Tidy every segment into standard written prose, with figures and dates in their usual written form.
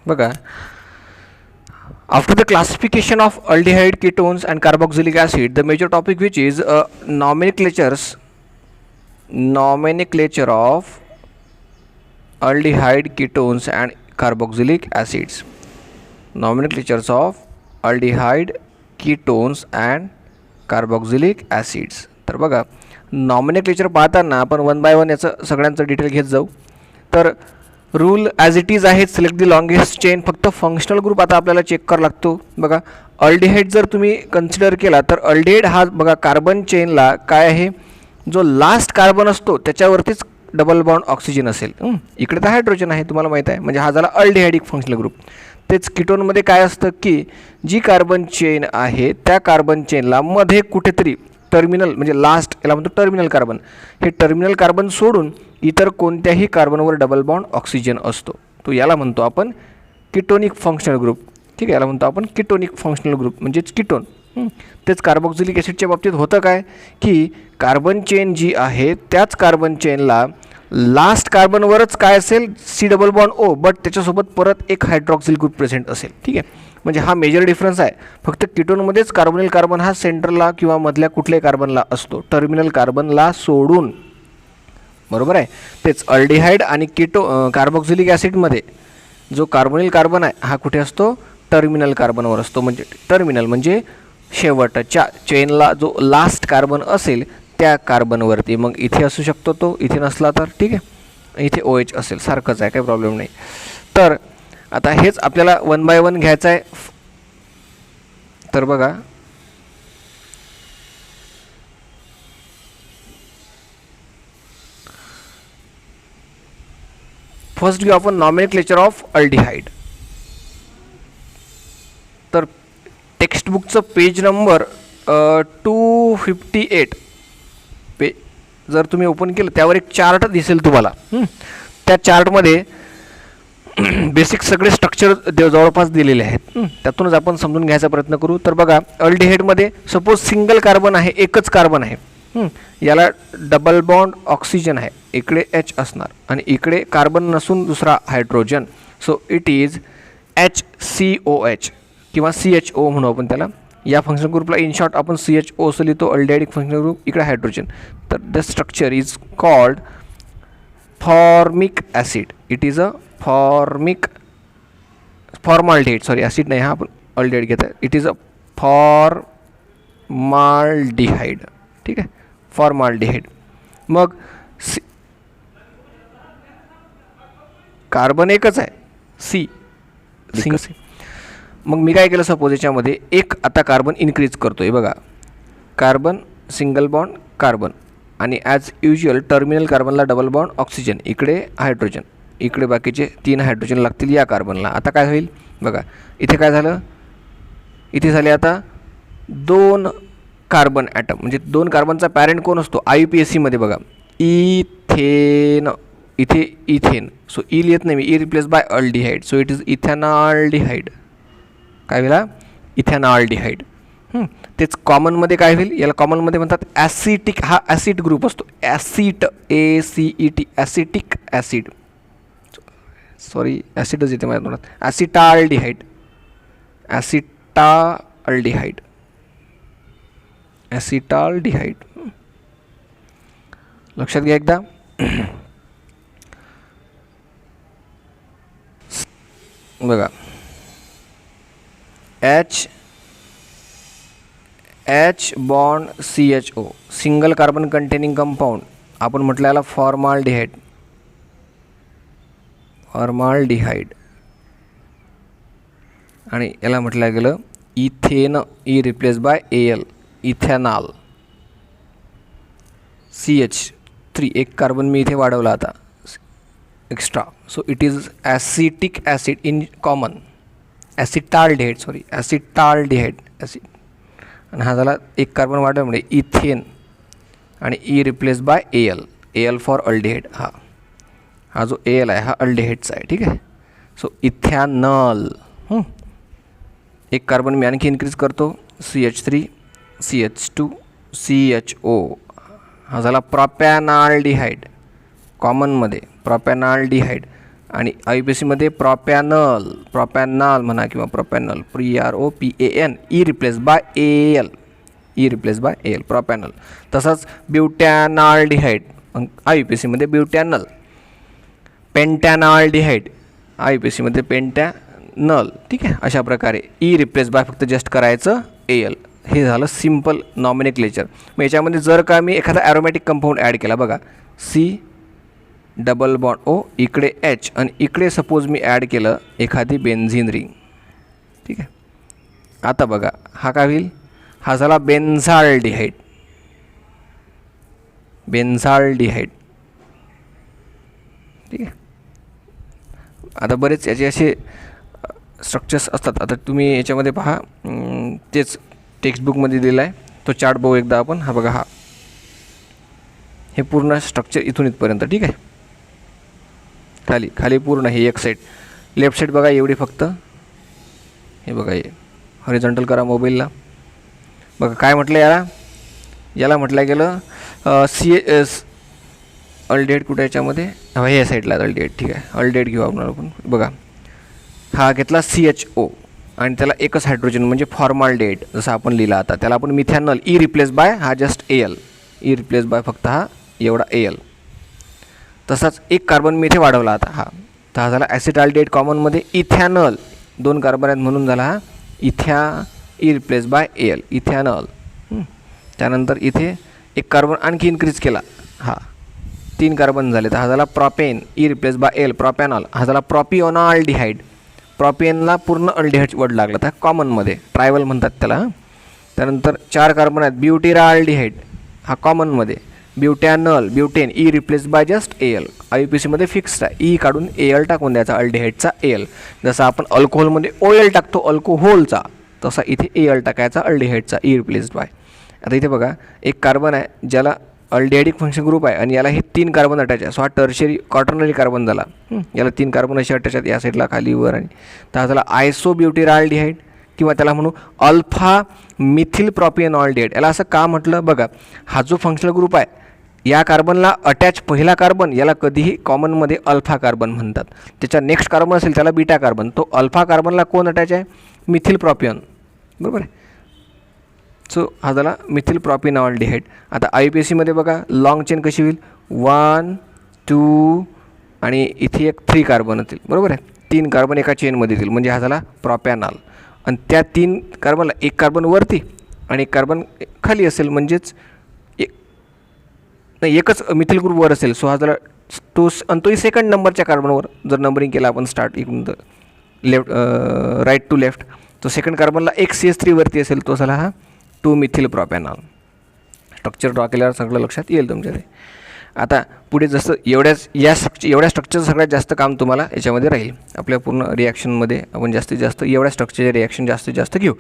बघा, after the classification of aldehyde, ketones and carboxylic acid, the major topic which is nomenclature of aldehyde, ketones and carboxylic acids. Nomenclatures of aldehyde, ketones and carboxylic acids. तर बघा, नॉमिनेक्लेचर पाहताना आपण one by one याचं सगळ्यांचं detail घेत जाऊ. तर rule as it is आहे, सिलेक्ट दी लॉंगेस्ट चेन. फक्त फंक्शनल ग्रुप आता आपल्याला चेक करावा लागतो. बघा, अल्डिहाइड जर तुम्ही कन्सिडर केला तर अल्डिहाइड हा बघा कार्बन चेनला काय आहे, जो लास्ट कार्बन असतो त्याच्यावरतीच डबल बॉन्ड ऑक्सिजन असेल. इकडे तर हायड्रोजन आहे, तुम्हाला माहीत आहे, म्हणजे हा झाला अल्डिहाइडिक फंक्शनल ग्रुप. तेच कीटोनमध्ये काय असतं की जी कार्बन चेन आहे त्या कार्बन चेनला मध्ये कुठेतरी टर्मिनल, म्हणजे लास्ट याला म्हणतो टर्मिनल कार्बन, हे टर्मिनल कार्बन सोडून इतर कोणत्याही कार्बनवर डबल बॉन्ड ऑक्सिजन असतो. तो याला म्हणतो आपण कीटोनिक फंक्शनल ग्रुप. ठीक आहे, याला म्हणतो आपण कीटोनिक फंक्शनल ग्रुप म्हणजेच कीटोन. तेच कार्बॉक्झिलिक ॲसिडच्या बाबतीत होतं काय की कार्बन चेन जी आहे त्याच कार्बन चेनला लास्ट कार्बनवरच काय असेल, C double bond O, but त्याच्यासोबत परत एक हायड्रॉक्सिल ग्रुप प्रेझेंट असेल. ठीक आहे, म्हणजे हा मेजर डिफरन्स आहे. फक्त कीटोनमध्येच कार्बोनिल कार्बन हा सेंटरला किंवा मधल्या कुठल्याही कार्बनला असतो, टर्मिनल कार्बनला सोडून. बरोबर आहे. तेच अल्डिहाइड आणि कार्बॉक्झिलिक ॲसिडमध्ये जो कार्बोनिल कार्बन आहे हा कुठे असतो, टर्मिनल कार्बनवर असतो. म्हणजे टर्मिनल म्हणजे शेवटच्या चेनला जो लास्ट कार्बन असेल त्या कार्बनवरती. मग इथे असू शकतो तो, इथे नसला तर ठीक आहे, इथे OH असेल, सारखंच आहे, काही प्रॉब्लेम नाही. तर आता हेच आपल्याला वन बाय वन घ्यायचं आहे. तर बघा, फर्स्ट घेऊ आपण नॉमेनक्लेचर ऑफ अल्डिहाइड. तर टेक्स्टबुकचं पेज नंबर 258 जर तुम्ही ओपन केलं त्यावर एक चार्ट दिसेल तुम्हाला. त्या चार्टमध्ये बेसिक सगळे स्ट्रक्चर जवळपास दिलेले आहेत. त्यातूनच आपण समजून घ्यायचा प्रयत्न करू. तर बघा, अल्डिहाइडमध्ये सपोज सिंगल कार्बन आहे, एकच कार्बन आहे, याला डबल बॉन्ड ऑक्सिजन आहे, इकडे H असणार आणि इकडे कार्बन नसून दुसरा hydrogen. So it is HCOH किंवा CHO म्हणू आपण त्याला. या फंक्शन ग्रुपला इन शॉर्ट आपण CHO असं लिहितो, अल्डिहाइडिक फंक्शन ग्रुप, इकडे हायड्रोजन. तर the structure is called formic acid. It is a formaldehyde, sorry acid नाही, हा आपण अल्डिहाइड घेत आहे. It is a formaldehyde. ठीक आहे, फॉर्माल्डिहाइड. मग कार्बन एकच आहे, सी. मग मी काय केलं, सपोज याच्यामध्ये एक आता कार्बन इन्क्रीज करतो आहे. बघा, कार्बन सिंगल बॉन्ड कार्बन आणि ॲज युज्युअल टर्मिनल कार्बनला डबल बॉन्ड ऑक्सिजन, इकडे हायड्रोजन, इकडे बाकीचे 3 हायड्रोजन लागतील या कार्बनला. आता काय होईल बघा, इथे काय झालं, इथे झाले आता 2 कार्बन ॲटम, म्हणजे 2 कार्बनचा पॅरेंट कोण असतो IUPACमध्ये. बघा, इथेन, इथे इथेन. सो ई लिहित नाही मी, E replace by aldehyde. So it is ethanaldehyde. काय होईल, इथेनॉल्डिहाइड. तेच कॉमनमध्ये काय होईल, याला कॉमनमध्ये म्हणतात ॲसिटिक. हा ॲसिड ग्रुप असतो, ॲसिट, ACET, ॲसिटिक ॲसिड. सॉरी, ॲसिडच येते माझ्या तोंडात. ॲसिटाल्डिहाइड, ॲसिटाल्डिहाइड, ॲसिटाल्डिहाइड. लक्षात घ्या एकदा. बघा, H bond CHO, single carbon containing compound, आपण म्हटलं याला फॉर्माल्डिहाइड. फॉर्माल्डिहाइड. आणि याला म्हटलं गेलं ethane, E replace by AL, ethanol. CH3, एक कार्बन मी इथे वाढवला आता extra. So it is acetic acid in common, acetaldehyde, sorry acetaldehyde acid. आणि हा झाला एक कार्बन वाढवल्यामुळे इथेन आणि E replace by AL for aldehyde. हा जो AL आहे हा अल्डिहाइडचा आहे. ठीक आहे, सो इथॅनॉल. एक कार्बन मी आणखी इन्क्रीज करतो, CH3, CH2, CHO. हा झाला प्रोपॅनॉल्डिहाइड, कॉमनमध्ये प्रोपॅनॉल्डिहाइड. आणि IUPACमध्ये प्रोपॅनॉल म्हणा किंवा propanol, PROPAN, E replace by AL, propanol. तसंच ब्युटॅनॉल्डिहाइड IUPACमध्ये ब्युटॅनॉल. पेंटॅनॉल्डिहाइड IUPACमध्ये पेंटॅनॉल. ठीक आहे, अशा प्रकारे ई रिप्लेस बाय फक्त जस्ट करायचं AL. हे झालं सिम्पल नॉमिनक्लेचर. मग याच्यामध्ये जर का मी एखादा ॲरोमॅटिक कंपाऊंड ॲड केला, बघा C+O इकडे H आणि इकडे सपोज मी ॲड केलं एखादी बेन्झिन रिंग. ठीक आहे, आता बघा हा काय होईल, हा झाला बेन्झाल्डिहाइड. ठीक आहे, आता बरेच याचे असे स्ट्रक्चर्स असतात. आता तुम्ही याच्यामध्ये पहा, तेच टेक्स्टबुकमध्ये दिलं आहे तो चार्ट बघू एकदा आपण. हा बघा, हे पूर्ण स्ट्रक्चर इथून इथपर्यंत. ठीक आहे, खाली पूर्ण हे एक साईड, लेफ्ट साईड बघा एवढी फक्त. हे बघा, हे हॉरिझॉन्टल करा मोबाईलला. बघा काय म्हटलं याला म्हटलं गेलं अल्डिहाइड कुठे याच्यामध्ये, हे साईडला अल्डिहाइड. ठीक आहे, अल्डिहाइड घेऊ आपण. बघा हा घेतला CHO आणि त्याला एकच हायड्रोजन म्हणजे फॉर्माल्डिहाइड जसं आपण लिहिला आता, त्याला आपण मिथॅनॉल ई रिप्लेस बाय हा just AL, E replace bye फक्त हा एवढा AL. तसाच एक कार्बन मी इथे वाढवला आता हा, तर हा झाला ॲसिटाल्डिहाइड. कॉमनमध्ये इथॅनॉल 2 कार्बन आहेत म्हणून झाला हा E replace by AL, ethanol. त्यानंतर इथे एक कार्बन आणखी इन्क्रीज केला, हा 3 कार्बन झाले, तर हा झाला propane, E replace by AL, propanol. हा झाला प्रोपिओनॉल्डिहाइड. प्रोपियनला पूर्ण अल्डिहाइड वर्ड लागला था कॉमनमध्ये, ट्रायवल म्हणतात त्याला. त्यानंतर 4 कार्बन आहेत, ब्युटिराल्डिहाइड हा कॉमनमध्ये, butanol, butane, E replace by just AL. IUPACमध्ये फिक्स्ड आहे, ई काढून AL टाकून द्यायचा, अल्डिहाइडचा AL. जसं आपण अल्कोहोलमध्ये OL टाकतो अल्कोहोलचा, तसा इथे AL टाकायचा अल्डिहाइडचा, ई रिप्लेस बाय. आता इथे बघा एक कार्बन आहे ज्याला अल्डिहाइडिक फंक्शन ग्रुप आहे आणि याला हे 3 कार्बन अटॅच आहे, सो हा टर्शरी क्वाटर्नरी कार्बन झाला. याला 3 कार्बन असे अटॅच आहेत या साईडला खाली वर, आणि तर हा झाला आयसोब्युटिराल्डिहाइड किंवा त्याला म्हणू अल्फा मिथिल प्रोपिएनॉल्डिहाइड. याला असं का म्हटलं, बघा हा जो फंक्शनल ग्रुप आहे या कार्बनला अटॅच पहिला कार्बन याला कधीही कॉमनमध्ये अल्फा कार्बन म्हणतात. त्याचा नेक्स्ट कार्बन असेल त्याला बीटा कार्बन. तो अल्फा कार्बनला कोण अटॅच आहे, मिथिल प्रोपियन, बरोबर आहे. सो हा झाला मिथिल प्रोपिनॉल्डिहाइड. आता IUPACमध्ये बघा लॉंग चेन कशी होईल, 1 2 आणि इथे एक 3 कार्बन येतील, बरोबर आहे. 3 कार्बन एका चेनमध्ये येतील म्हणजे हा झाला प्रोपॅनॉल. आणि त्या 3 कार्बनला एक कार्बन वरती आणि एक कार्बन खाली असेल, म्हणजेच एकच मिथिल ग्रुप वर असेल. सो हा झाला तोही सेकंड नंबरच्या कार्बनवर जर नंबरिंग केलं आपण स्टार्ट इकडून लेफ्ट राईट टू लेफ्ट, तो सेकंड कार्बनला एक CH3 वरती असेल, तो झाला हा 2 मिथिल प्रोपॅनॉल. स्ट्रक्चर ड्रॉ केल्यावर सगळं लक्षात येईल तुमच्या ते. आता पुढे जसं एवढ्या स्ट्रक्चरचं सगळ्यात जास्त काम तुम्हाला याच्यामध्ये राहील. आपल्या पूर्ण रिॲक्शनमध्ये आपण जास्तीत जास्त एवढ्या स्ट्रक्चरचे रिॲक्शन जास्तीत जास्त घेऊ.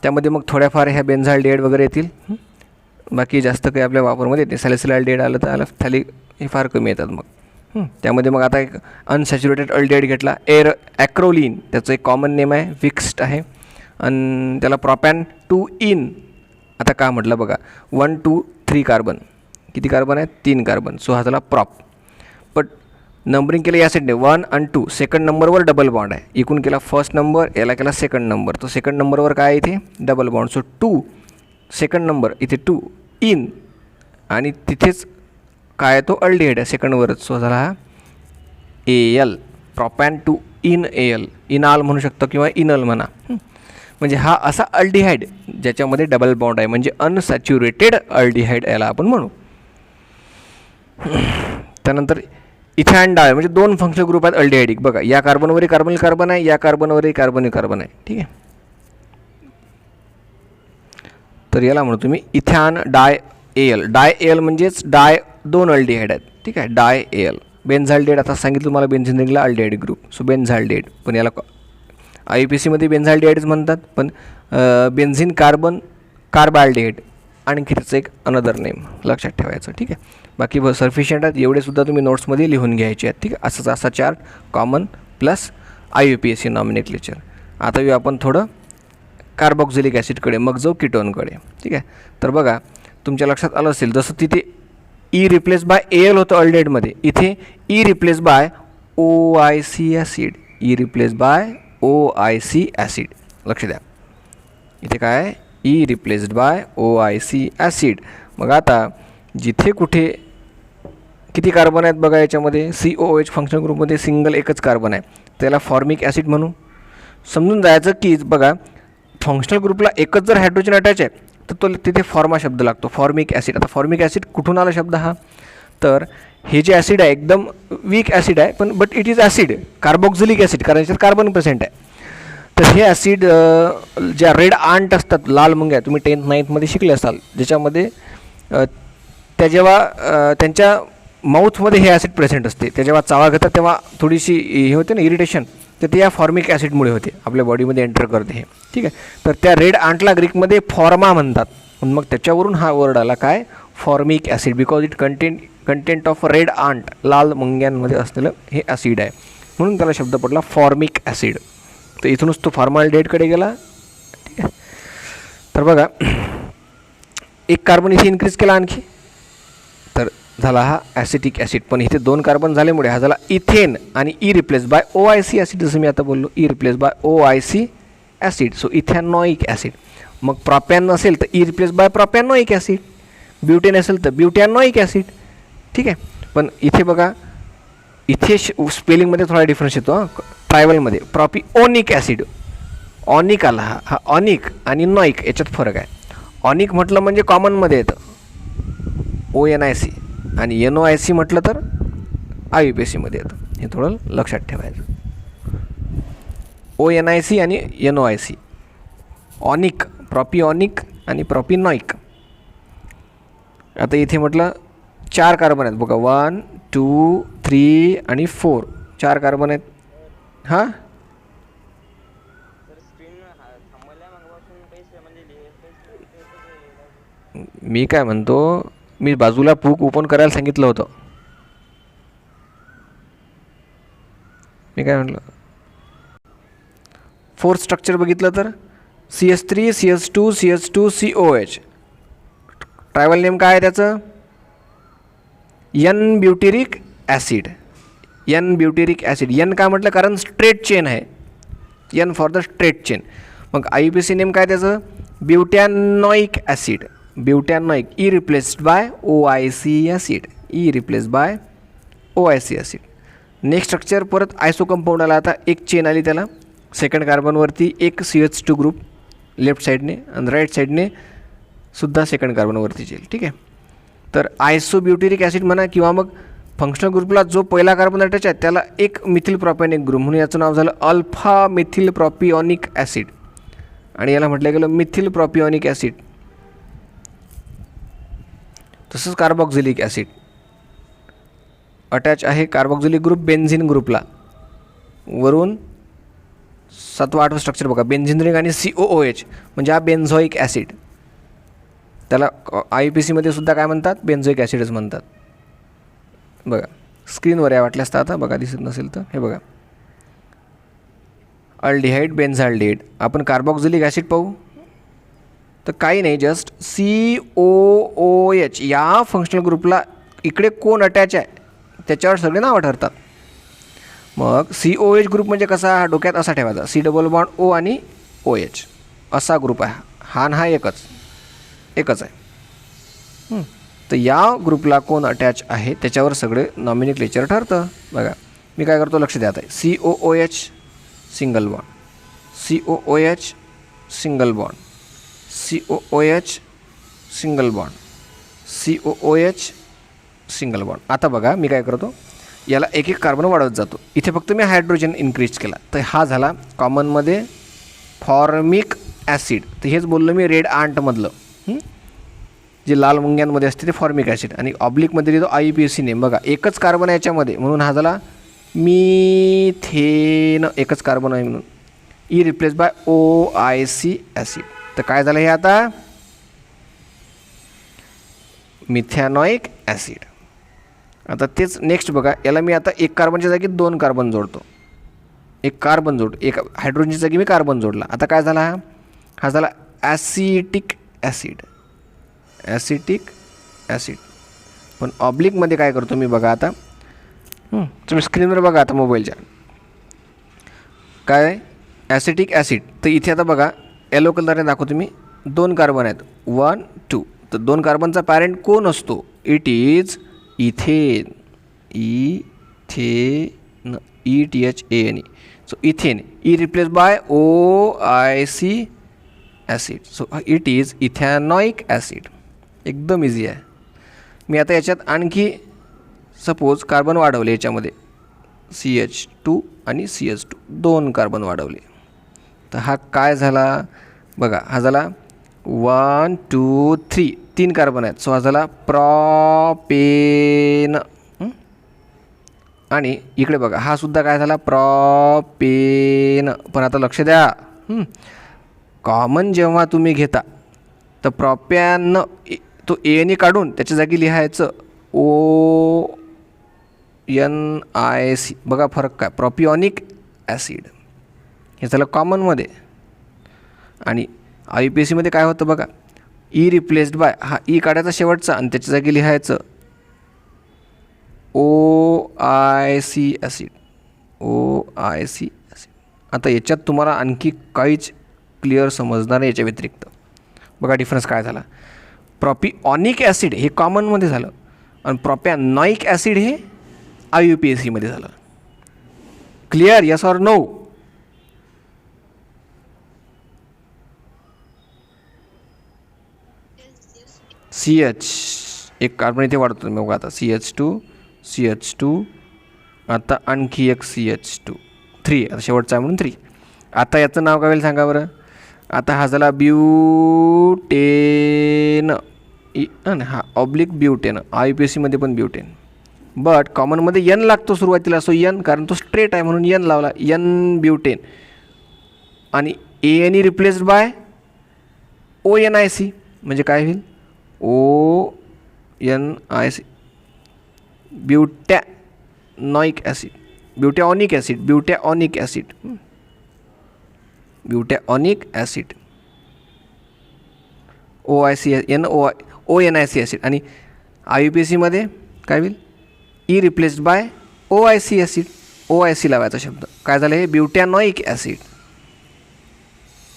त्यामध्ये मग थोड्याफार ह्या बेन्झाल्डिहाइड वगैरे येतील, बाकी जास्त काही आपल्या वापरमध्ये येते. सॅलिसिलाल्डिहाइड आलं तर थाली हे फार कमी येतात मग. त्यामध्ये मग आता एक अनसॅच्युरेटेड अल्डिहाइड घेतला, ॲक्रोलिन, त्याचं एक कॉमन नेम आहे, फिक्स्ड आहे, आणि त्याला प्रोपॅन 2 इन. आता का म्हटलं बघा 1 2 3 कार्बन, किती कार्बन आहेत, 3 कार्बन. सो हा झाला प्रॉप. बट नंबरिंग केलं या साईडने 1 आणि 2, सेकंड नंबरवर डबल बॉन्ड आहे. इकडून केला फर्स्ट नंबर, याला केला सेकंड नंबर, तो सेकंड नंबरवर काय आहे इथे double bond. So 2 second number, इथे 2 इन, आणि तिथेच काय तो अल्डिहाइड आहे सेकंडवरच. सो झाला हा AL, प्रोपॅन 2 इन AL, इनाल म्हणू शकतो किंवा इनल म्हणा. म्हणजे हा असा अल्डिहाइड ज्याच्यामध्ये डबल बॉन्ड आहे, म्हणजे अनसॅच्युरेटेड अल्डिहाइड याला आपण म्हणू. त्यानंतर इथॅनडाय म्हणजे 2 फंक्शनल ग्रुप आहेत अल्डिहाइडिक. बघा या कार्बनवरही कार्बन आहे, या कार्बनवरही कार्बन आहे. ठीक आहे, तर याला म्हणू तुम्ही इथॅन डाय AL. डाय AL म्हणजेच 2 अल्डिहाइड आहेत. ठीक आहे, डाय AL. बेन्झाल्डिहाइड आता सांगितलं तुम्हाला, बेन्झिन रिंगला अल्डिहाइड ग्रुप, सो बेन्झाल्डिहाइड. पण याला IUPACमध्ये बेन्झाल्डिहाइडच म्हणतात, पण बेन्झिन कार्बाल्डिहाइड आणखी त्याचं एक अनदर नेम लक्षात ठेवायचं. ठीक आहे, बाकी सफिशियंट आहेत, एवढेसुद्धा तुम्ही नोट्समध्ये लिहून घ्यायचे आहेत. ठीक आहे, असंच असा chart common plus IUPAC nomenclature. आता येऊ आपण थोडं कार्बॉक्झिलिक ॲसिडकडे, मग जाऊ कीटोनकडे. ठीक आहे, तर बघा तुमच्या लक्षात आलं असेल, जसं तिथे ई रिप्लेस बाय AL होतं अल्डिहाइडमध्ये, इथे E replace by OIC acid, E replace by OIC acid. लक्ष द्या, इथे काय आहे, E replaced by OIC acid. मग आता जिथे कुठे किती कार्बन आहेत बघा याच्यामध्ये, COOH फंक्शनल ग्रुपमध्ये सिंगल एकच कार्बन आहे, त्याला फॉर्मिक ॲसिड म्हणू. समजून जायचं की बघा फंक्शनल ग्रुपला एकच जर हायड्रोजन अटॅच आहे तर तो तिथे फॉर्मा शब्द लागतो, फॉर्मिक ॲसिड. आता फॉर्मिक ॲसिड कुठून आला शब्द हा, तर हे जे ॲसिड आहे एकदम वीक ॲसिड आहे, पण but it is acid, carboxylic acid, कारण याच्यात कार्बन प्रेझेंट आहे. तर हे ॲसिड ज्या रेड आंट असतात, लाल मुंग्या, तुम्ही 10th 9thमध्ये शिकले असाल, ज्याच्यामध्ये त्या जेव्हा त्यांच्या माउथमध्ये हे ॲसिड प्रेझेंट असते, त्या जेव्हा चावा घेतात तेव्हा थोडीशी हे होते ना इरिटेशन, तर ते या फॉर्मिक ॲसिडमुळे होते, आपल्या बॉडीमध्ये एंटर करते हे. ठीक आहे, तर त्या रेड आंटला ग्रीकमध्ये फॉर्मा म्हणतात. मग त्याच्यावरून हा वर्ड आला काय, formic acid, because it content of red ant, लाल मुंग्यांमध्ये असलेलं हे ॲसिड आहे, म्हणून त्याला शब्द पडला फॉर्मिक ॲसिड. तर इथूनच तो फॉर्मॅल्डिहाइडकडे गेला. ठीक आहे, तर बघा एक कार्बन इथे इन्क्रीज केला आणखी, तर झाला हा ॲसिटिक ॲसिड. पण इथे 2 कार्बन झाल्यामुळे हा झाला इथेन आणि E replace by OIC acid, जसं मी आता बोललो, E replace by OIC acid. So ethanoic acid. मग प्रॉपॅन असेल तर E replace by propanoic acid, butane असेल तर ब्युटॅनॉइक ॲसिड. ठीक आहे, पण इथे बघा इथे स्पेलिंगमध्ये थोडा डिफरन्स येतो. ट्रायवलमध्ये प्रॉपिओनिक ॲसिड, ऑनिक आला हा ऑनिक आणि नॉइक याच्यात फरक आहे. ऑनिक म्हटलं म्हणजे कॉमनमध्ये येतं ONIC, आणि NOIC म्हटलं तर IUPACमध्ये येतं. हे थोडं लक्षात ठेवायचं. ONIC आणि NOIC, ऑनिक, प्रॉपिऑनिक आणि प्रॉपिनॉइक. आता इथे म्हटलं 4 कार्बन आहेत बघा, 1 2 3 आणि 4, 4 कार्बन आहेत. हां मी काय म्हणतो, मी बाजूला पुक ओपन करायला सांगितलं होतं. मी काय म्हटलं, 4th स्ट्रक्चर बघितलं तर CH3 CH2 CH2 COH. ट्रायवल name काय आहे त्याचं, N butyric acid. N butyric acid, N काय म्हटलं, कारण स्ट्रेट चेन आहे, N for the straight chain. मग IUPAC नेम काय त्याचं, butanoic acid, butanoic, E replaced by OIC acid, E replace by OIC acid. Next structure परत iso compound आला. आता एक चेन आली त्याला, सेकंड कार्बनवरती एक CH2 ग्रुप लेफ्ट साईडने आणि राईट साईडने सुद्धा सेकंड कार्बनवरती चेन. ठीक आहे, तर आयसोब्युटेरिक ॲसिड म्हणा, किंवा मग फंक्शनल ग्रुपला जो पहिला कार्बन अटॅच आहे त्याला एक मिथिल प्रॉपॅनिक ग्रुप, म्हणून याचं नाव झालं अल्फा मिथिल प्रॉपिऑनिक ॲसिड, आणि याला म्हटलं गेलं मिथिल प्रॉपिऑनिक ॲसिड. तसंच कार्बॉक्झिलिक ॲसिड अटॅच आहे, कार्बॉक्झिलिक ग्रुप बेन्झिन ग्रुपला. वरून 7वा 8वा स्ट्रक्चर बघा, बेन्झिन रिंग आणि COOH, म्हणजे हा बेन्झोइक ॲसिड. त्याला IUPACमध्ये सुद्धा काय म्हणतात, बेन्झोइक ॲसिडच म्हणतात. बघा स्क्रीनवर आहे वाटल्यास तर, आता बघा दिसत नसेल तर हे बघा, अल्डिहाइड बेन्झाल्डिहाइड. आपण कार्बॉक्झिलिक ॲसिड पाहू तर काही नाही, जस्ट COOH या फंक्शनल ग्रुपला इकडे कोण अटॅच आहे त्याच्यावर सगळे नावं ठरतात. मग COOH ग्रुप म्हणजे कसा, हा डोक्यात असा ठेवायचा, C डबल बॉन्ड O आणि OH असा ग्रुप आहे हा, आणि हा एकच आहे. तर या ग्रुपला कोण अटॅच आहे त्याच्यावर सगळे नॉमिनिक्लेचर ठरतं. बघा मी काय करतो, लक्ष द्या. आता COOH single bond, COOH single bond, COOH single bond, COOH single bond. आता बघा मी काय करतो, याला एक एक कार्बन वाढवत जातो. इथे फक्त मी हायड्रोजन इन्क्रीज केला, तर हा झाला कॉमनमध्ये फॉर्मिक ॲसिड. तर हेच बोललो मी रेड आंटमधलं, जे लाल मुंग्यांमध्ये असते ते फॉर्मिक ॲसिड, आणि ऑब्लिकमध्ये देतो IUPAC नेम. बघा एकच कार्बन आहे याच्यामध्ये, म्हणून हा झाला मिथेन, एकच कार्बन आहे म्हणून, E replace by OIC acid. तर काय झालं हे आता, मिथॅनॉइक ॲसिड. आता तेच नेक्स्ट बघा, याला मी आता एक कार्बनच्या जागी 2 कार्बन जोडतो, एक कार्बन जोड, एक हायड्रोजनच्या जागी मी कार्बन जोडला. आता काय झाला, हा झाला ॲसिटिक ॲसिड, ॲसिटिक ॲसिड. पण ऑब्लिकमध्ये काय करतो मी बघा, आता तुम्ही स्क्रीनवर बघा आता मोबाईलच्या. काय ॲसिटिक ॲसिड. तर इथे आता बघा येलो कलरने दाखवतो मी. 2 कार्बन आहेत 1 2. तर 2 कार्बनचा पॅरेंट कोण असतो? It is ethane. Ethane. ETHANE. So ethane. E replace by OIC acid. So it is ethanoic acid. एकदम इझी आहे. मी आता याच्यात आणखी सपोज कार्बन वाढवले याच्यामध्ये CH2 आणि CH2 2 कार्बन वाढवले. तर हा काय झाला बघा. हा झाला 1 2 3 3 कार्बन आहेत. सो हा झाला प्रॉपेन. आणि इकडे बघा हा सुद्धा काय झाला प्रॉपेन. पण आता लक्ष द्या, कॉमन जेव्हा तुम्ही घेता तर प्रॉपॅन तो एने काढून त्याच्या जागी लिहायचं ONIC. बघा फरक काय. प्रॉपिऑनिक ॲसिड हे झालं कॉमनमध्ये. आणि IUPACमध्ये काय होतं बघा. E replaced bye. हा ई काढायचा शेवटचा आणि त्याच्या जागी लिहायचं OIC ॲसिड. OIC acid. आता याच्यात तुम्हाला आणखी काहीच क्लिअर समजणार नाही याच्या व्यतिरिक्त. बघा डिफरन्स काय झाला. प्रॉपिऑनिक ॲसिड हे कॉमनमध्ये झालं आणि प्रॉपॅनॉइक ॲसिड हे IUPACमध्ये झालं. Clear? Yes or no? CH एक कार्बन इथे वाढतो तुम्ही बघा आता. CH2 आता आणखी एक CH2 3. आता शेवटचा आहे म्हणून 3. आता याचं नाव काय होईल सांगा बरं. आता हा झाला ब्यूटेन. हा ऑब्लिक ब्यूटेन. IUPACमध्ये पण ब्यूटेन. बट कॉमनमध्ये N लागतो सुरुवातीला. सो N कारण तो स्ट्रेट आहे म्हणून N लावला. N butane. आणि ANE रिप्लेस्ड बाय ONIC म्हणजे काय होईल ONIC. Butanoic acid. Butanoic acid. Butanoic acid. Butanoic acid. ONIC acid. आणि IUPACमध्ये काय होईल E replaced by OIC acid. OIC लावायचा शब्द. काय झालं हे ब्यूटॅनॉइक ॲसिड.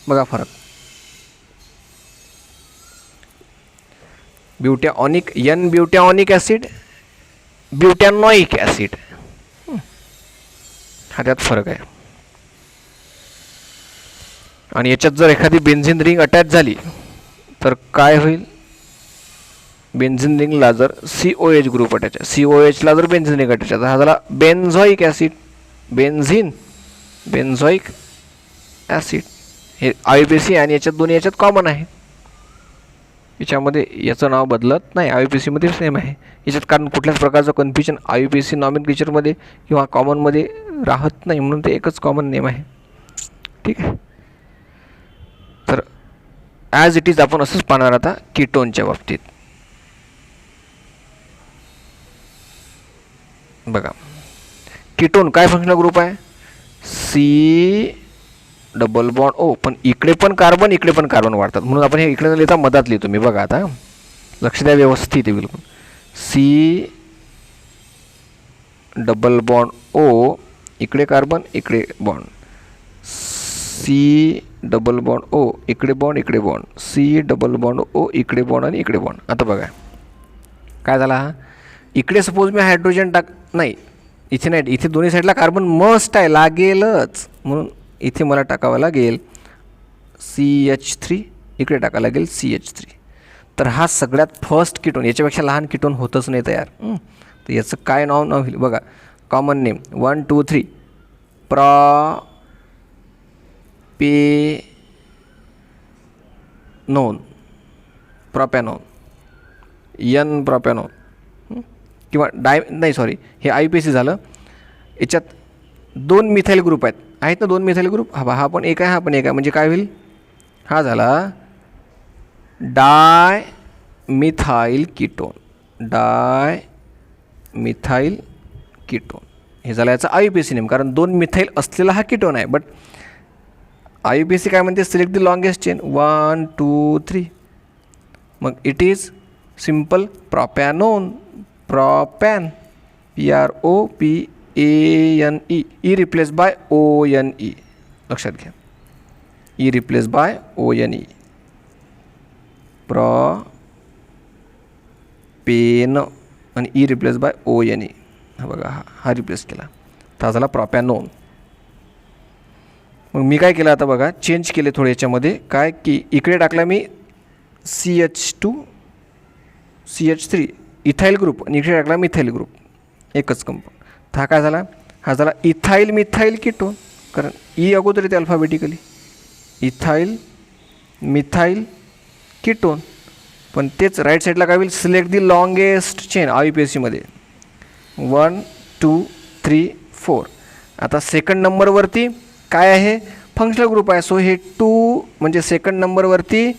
बघा फरक. ब्यूटॅऑनिक N ब्यूटॅऑनिक ॲसिड ब्यूटॅनॉइक ॲसिड. हा त्यात फरक आहे. आणि याच्यात जर एखादी बेन्झिन रिंग अटॅच झाली तर काय होईल. बेन्झिन रिंगला जर COH ग्रुप अटॅच आहे. COHला जर बेन्झिन रिंग अटॅच आहे तर हा झाला बेन्झॉइक ॲसिड. Benzoic acid. हे IUPAC आणि याच्यात दोन्ही याच्यात कॉमन आहे. याच्यामध्ये याचं नाव बदलत नाही. IUPACमध्ये सेम आहे याच्यात. कारण कुठल्याच प्रकारचं कन्फ्युजन IUPAC नॉमेनक्लेचरमध्ये किंवा कॉमनमध्ये राहत नाही म्हणून ते एकच कॉमन नेम आहे. ठीक आहे. तर ॲज इट इज आपण असंच पाहणार आता कीटोनच्या बाबतीत. बघा कीटोन काय फंक्शनल ग्रुप आहे C डबल बॉन्ड O. पण इकडे पण कार्बन इकडे पण कार्बन वाढतात म्हणून आपण हे इकडे न लिहिता मधात लिहितो मी. बघा आता लक्ष द्या व्यवस्थित आहे बिलकुल. C double bond O. इकडे कार्बन इकडे bond. C double bond O. इकडे बॉन्ड इकडे bond. C double bond O. इकडे बॉन्ड आणि इकडे बॉन्ड. आता बघा काय झाला. हा इकडे सपोज मी हायड्रोजन नाही इथे नाही. इथे दोन्ही साईडला कार्बन मस्ट आहे लागेलच म्हणून इथे मला टाकावं लागेल CH3. इकडे टाकावं लागेल CH3. तर हा सगळ्यात फर्स्ट कीटोन. याच्यापेक्षा लहान कीटोन होतच नाही तयार. तर याचं काय नाव होईल बघा. Common name 1 2 3 प्रॉपॅनॉन. N प्रॉपॅनॉन किंवा नाही सॉरी हे IUPAC झालं. याच्यात 2 मिथाईल ग्रुप आहेत ना. 2 मिथाईल ग्रुप. हा पण एक आहे हा पण एक आहे. म्हणजे काय होईल हा झाला डाय मिथाईल कीटोन. डायमिथाईल कीटोन हे झालं याचा IUPAC नेम. कारण 2 मिथाईल असलेला हा कीटोन आहे. बट IUPAC काय म्हणते सिलेक्ट द लॉंगेस्ट चेन 1 2 3. मग it is simple propanone. Propane PROPANE, E replace by ONE, लक्षात घ्या, E replace by ONE, propane आणि ई रिप्लेस बाय ONE. हा बघा, हा रिप्लेस केला तर हा झाला प्रोपॅनोन. मग मी काय केलं आता बघा, चेंज केले थोडे याच्यामध्ये, काय की इकडे टाकला मी CH2 CH3 इथाईल ग्रुप आणि इकडे टाकला मिथाईल ग्रुप, एकच कंपाऊंड. तर हा काय झाला, हा झाला इथाईल मिथाईल कीटोन, कारण ई अगोदर येते अल्फाबेटिकली, इथाईल मिथाईल कीटोन. पण तेच राईट साईडला काय होईल, सिलेक्ट दी लॉंगेस्ट चेन IUPACमध्ये 1 2 3 4. आता सेकंड नंबरवरती काय आहे, फंक्शनल ग्रुप आहे, सो हे 2 म्हणजे सेकंड नंबरवरती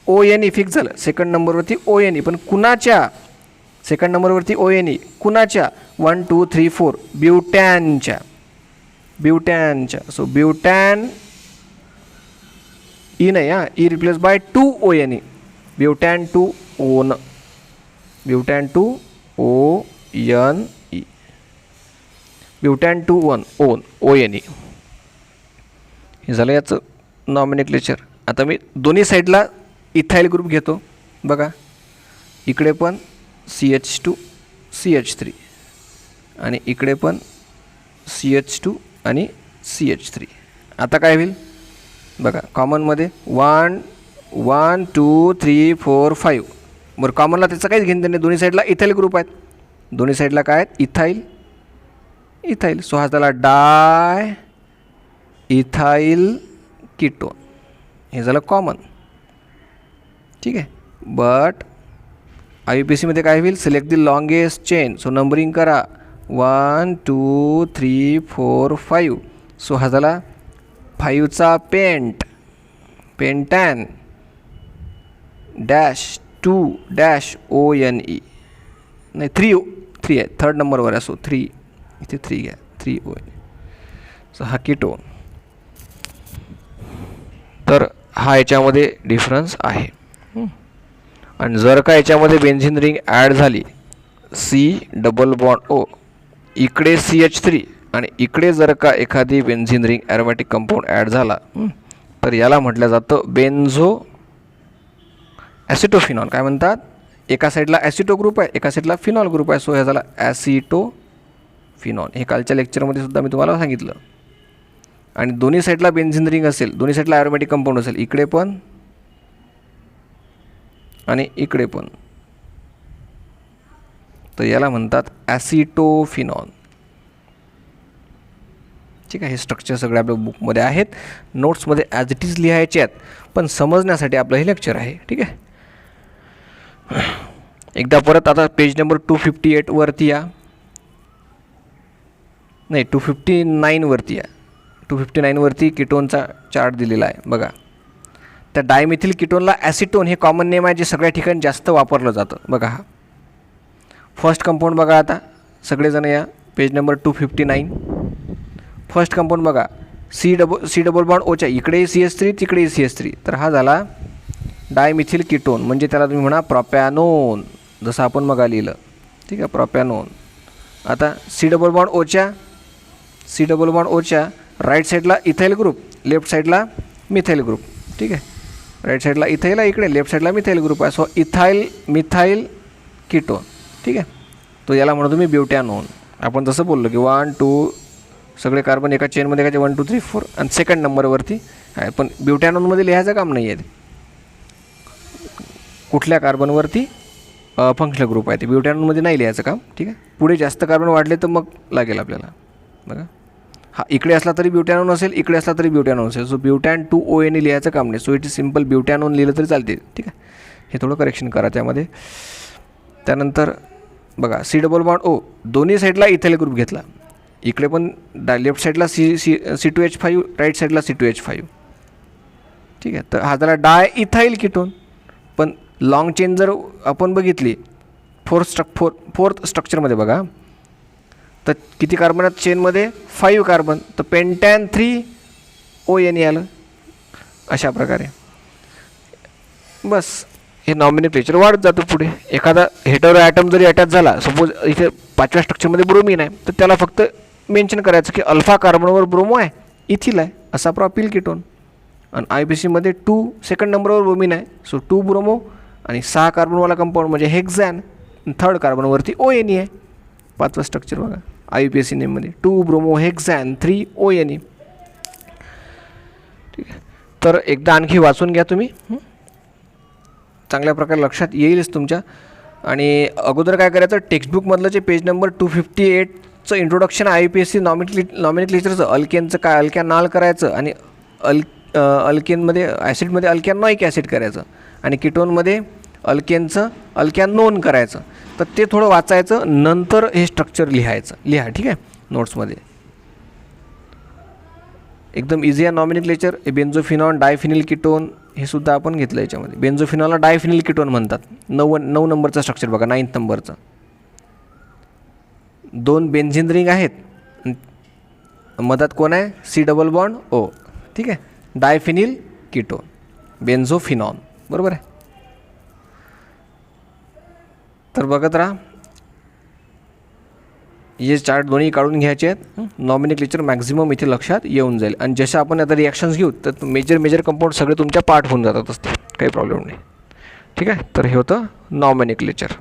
ONE फिक्स झालं, सेकंड नंबरवरती ONE, पण कुणाच्या, सेकंड नंबरवरती ONE कुणाच्या, 1 2 3 4 ब्युटॅनच्या, सो ब्युटॅन ई नाही, हां, E replace bye 2 ONE, ब्युटॅन 2 ON, ब्युटॅन 2 ONE, ब्युटॅन 2 ONE. हे झालं याचं नॉमिनक्लेचर. आता मी दोन्ही साईडला इथाईल ग्रुप घेतो बघा, इकडे पण CH2 CH3 आणि इकडे पण CH2 आणि CH3. आता काय होईल बघा, कॉमनमध्ये 1 1 2 3 4 5. बरं, कॉमनला त्याचं काहीच घेणं नाही, दोन्ही साईडला इथाईल ग्रुप आहेत, दोन्ही साईडला काय आहेत, इथाईल. सो हा झाला डाय इथाईल कीटोन, हे झालं कॉमन. ठीक आहे, बट IUPACमध्ये काय होईल, select the longest chain, so numbering करा 1 2 3 4 5. सो हा झाला 5चा पेंटॅन -2 -ONE, नाही 3 आहे, थर्ड नंबरवर आहे, सो 3 इथे 3 घ्या, 3 ONE. सो हा कीटोन. तर हा याच्यामध्ये डिफरन्स आहे. आणि जर का याच्यामध्ये बेन्झिन रिंग ॲड झाली, C∠O, इकडे CH3 आणि इकडे जर का एखादी benzene ring aromatic compound add झाला, तर याला म्हटलं जातं बेन्झो ॲसिटोफिनॉल. काय म्हणतात, एका साईडला ॲसिटो ग्रुप आहे, एका साईडला फिनॉल ग्रुप आहे, सो ह्या झाला ॲसिटोफिनॉल. हे कालच्या लेक्चरमध्ये सुद्धा मी तुम्हाला सांगितलं. आणि दोन्ही साईडला बेन्झिन रिंग असेल, दोन्ही साईडला ॲरोमॅटिक कंपाऊंड असेल, इकडे पण आणि इकडे पण, तर याला म्हणतात ॲसिटोफिनॉल. ठीक आहे, हे स्ट्रक्चर सगळे आपल्या बुकमध्ये आहेत, नोट्समध्ये ॲज इट इज लिहायचे आहेत, पण समजण्यासाठी आपलं हे लेक्चर आहे. ठीक आहे, एकदा परत आता पेज नंबर 258 वरती या, नाही 259 वरती या. 259 वरती कीटोनचा चार्ट दिलेला आहे बघा. त्या डायमिथिल कीटोनला ॲसिटोन हे कॉमन नेम आहे, जे सगळ्या ठिकाणी जास्त वापरलं जातं बघा. हा फर्स्ट कंपाऊंड बघा, आता सगळेजण या पेज नंबर 259. फर्स्ट कंपाऊंड बघा, C डबल बॉन्ड ओच्या इकडे CH3 तिकडे CH3, तर हा झाला डायमिथिल कीटोन, म्हणजे त्याला तुम्ही म्हणा प्रोपॅनोन, जसं आपण मग लिहिलं. ठीक आहे, प्रोपॅनोन. आता C डबल बॉन्ड ओच्या राईट साईडला इथाईल ग्रुप, लेफ्ट साईडला मिथाईल ग्रुप. ठीक आहे, राईट साईडला इथाईल आहे, इकडे लेफ्ट साईडला मिथाईल ग्रुप आहे, सो इथाईल मिथाईल कीटोन. ठीक आहे, तो याला म्हणतो मी ब्युटॅनोन. आपण जसं बोललो की 1 2 सगळे कार्बन एका चेनमध्ये एकाचे 1 2 3 4 आणि सेकंड नंबरवरती आहे, पण ब्युटॅनोनमध्ये लिहायचं काम नाही आहे. कुठल्या कार्बनवरती फंक्शनल ग्रुप आहे ते ब्युटॅनोनमध्ये नाही लिहायचं काम. ठीक आहे, पुढे जास्त कार्बन वाढले तर मग लागेल आपल्याला बघा. हा इकडे असला तरी ब्युटॅनोन असेल, इकडे असला तरी ब्युटॅनोन असेल, सो ब्युटॅन 2 ONE लिहायचं काम नाही, सो इट इज सिम्पल ब्युटॅनोन लिहिलं तरी चालते. ठीक आहे, हे थोडं करेक्शन करा त्यामध्ये. त्यानंतर बघा C डबल बॉन्ड O, दोन्ही साईडला इथाईल ग्रुप घेतला, इकडे पण लेफ्ट साईडला C2H5, राईट साईडला C2H5. ठीक आहे, तर हा झाला डाय इथाईल कीटोन. पण लॉंग चेन जर आपण बघितली फोर्थ स्ट्रक्चरमध्ये बघा, तर किती कार्बन आहेत चेनमध्ये, 5 कार्बन, तर पेंटॅन 3 ONE आलं. अशा प्रकारे बस हे नॉमिनिक्लेचर वाढत जातं पुढे. एखादा हेटेरो ॲटम जरी अटॅच झाला, सपोज इथे 5व्या स्ट्रक्चरमध्ये ब्रोमीन आहे, तर त्याला फक्त मेन्शन करायचं की अल्फा कार्बनवर ब्रोमो आहे, इथिल आहे, असा प्रॉपिल कीटोन. आणि IUPAC मध्ये 2 नंबरवर ब्रोमीन आहे, सो 2 ब्रोमो. आणि 6 कार्बनवाला कंपाऊंड म्हणजे हेक्झॅन. 3rd कार्बनवरती ONE आहे, 5वं स्ट्रक्चर बघा IUPAC नेममध्ये 2 ब्रोमो हेक्झॅन 3 ONE. ठीक आहे, तर एकदा आणखी वाचून घ्या तुम्ही, चांगल्या प्रकारे लक्षात येईलच तुमच्या. आणि अगोदर काय करायचं, टेक्स्टबुकमधलं जे पेज नंबर 258चं इंट्रोडक्शन IUPAC नॉमिनिक्लेचरचं, अल्केनचं काय अल्कॅनॉल करायचं, आणि अल्केनमध्ये ॲसिडमध्ये अल्कॅनॉइक ॲसिड करायचं, आणि कीटोनमध्ये अल्केनचं अल्कॅनोन करायचं. तर ते थोडं वाचायचं, नंतर हे स्ट्रक्चर लिहा. ठीक आहे, नोट्समध्ये एकदम इझी आहे नॉमिनिक्लेचर. बेन्झोफिनॉन, डायफिनिल कीटोन हे सुद्धा आपण घेतलं याच्यामध्ये. बेन्झोफिनॉलला डायफिनिल कीटोन म्हणतात. 9 नंबरचा स्ट्रक्चर बघा, 9th नंबरचा. 2 बेन्झिन रिंग आहेत, मधात कोण आहे, C डबल बॉन्ड O. ठीक आहे, डायफिनिल कीटोन, बेन्झोफिनॉन, बरोबर आहे. तर बघत राहा, हे चार्ट दोन्ही काढून घ्यायचे आहेत. नॉमिनिक्लेचर मॅक्झिमम इथे लक्षात येऊन जाईल. आणि जसं आपण आता रिॲक्शन्स घेऊ, तर मेजर कंपाऊंड सगळे तुमच्या पार्ट होऊन जातात असते, काही प्रॉब्लेम नाही. ठीक आहे, तर हे होतं नॉमिनिक्लेचर.